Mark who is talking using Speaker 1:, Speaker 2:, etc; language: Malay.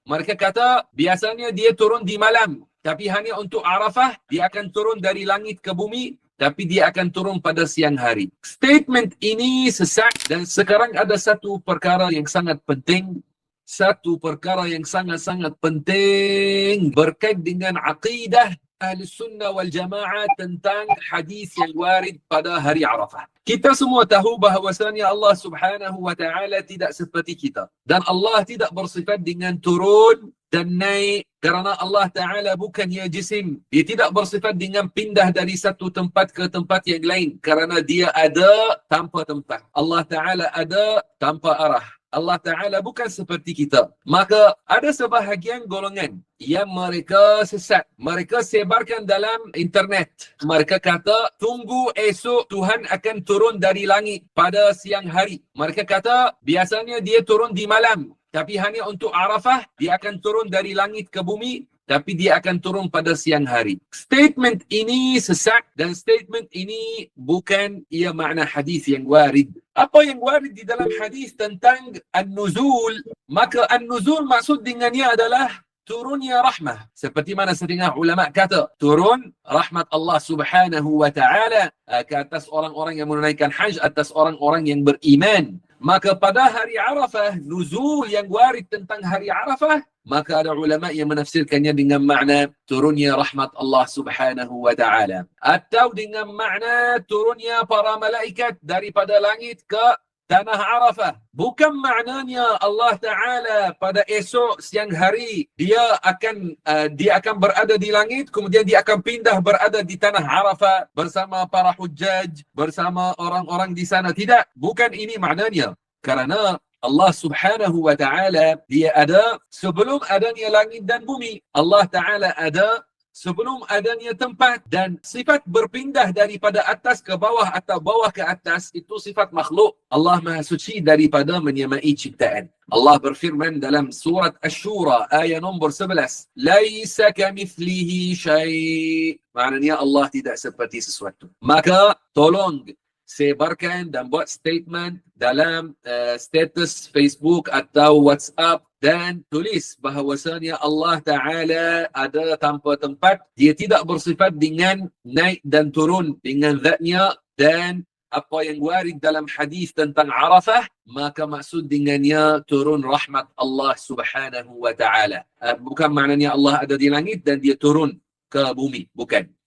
Speaker 1: Mereka kata biasanya dia turun di malam, tapi hanya untuk Arafah dia akan turun dari langit ke bumi, tapi dia akan turun pada siang hari. Statement ini sesat dan sekarang ada satu perkara yang sangat penting. Satu perkara yang sangat-sangat penting berkait dengan akidah Ahli Sunnah wal Jamaah tentang hadis yang warid pada hari Arafah. Kita semua tahu bahawasanya Allah Subhanahu wa taala tidak seperti kita, dan Allah tidak bersifat dengan turun dan naik, kerana Allah Ta'ala bukannya jisim. Dia tidak bersifat dengan pindah dari satu tempat ke tempat yang lain, kerana dia ada tanpa tempat. Allah Ta'ala ada tanpa arah. Allah Ta'ala bukan seperti kita. Maka ada sebahagian golongan yang mereka sesat. Mereka sebarkan dalam internet. Mereka kata, tunggu esok Tuhan akan turun dari langit pada siang hari. Mereka kata, biasanya dia turun di malam, tapi hanya untuk Arafah, dia akan turun dari langit ke bumi, tapi dia akan turun pada siang hari. Statement ini sesat dan statement ini bukan ia makna hadis yang warid. Apa yang warid di dalam hadis tentang an-nuzul, maka an-nuzul maksud dengannya adalah turunnya rahmah. Seperti mana setengah ulama kata, turun rahmat Allah Subhanahu wa taala ke atas orang-orang yang menunaikan hajj, atas orang-orang yang beriman. Maka pada hari Arafah, nuzul yang warid tentang hari Arafah, maka ada ulama yang menafsirkannya dengan makna turunnya rahmat Allah Subhanahu wa taala, atau dengan makna turunnya para malaikat daripada langit ke tanah Arafah. Bukan maknanya Allah Ta'ala pada esok siang hari dia akan berada di langit, kemudian dia akan pindah berada di tanah Arafah bersama para hujjaj, bersama orang-orang di sana. Tidak, bukan ini maknanya. Karena Allah Subhanahu wa taala dia ada sebelum adanya langit dan bumi. Allah Ta'ala ada sebelum adanya tempat, dan sifat berpindah daripada atas ke bawah atau bawah ke atas itu sifat makhluk. Allah Maha Suci daripada menyamai ciptaan. Allah berfirman dalam surat Asy-Syura ayat nombor 11, "Laisa kamitslihi syai'." Maknanya Allah tidak seperti sesuatu. Maka tolong sebarkan dan buat statement dalam status Facebook atau WhatsApp dan tulis bahawasanya Allah Ta'ala ada tanpa tempat. Dia tidak bersifat dengan naik dan turun dengan zatnya, dan apa yang warid dalam hadis tentang Arafah, maka maksud dengannya turun rahmat Allah Subhanahu wa Ta'ala. Bukan maknanya Allah ada di langit dan dia turun ke bumi. Bukan.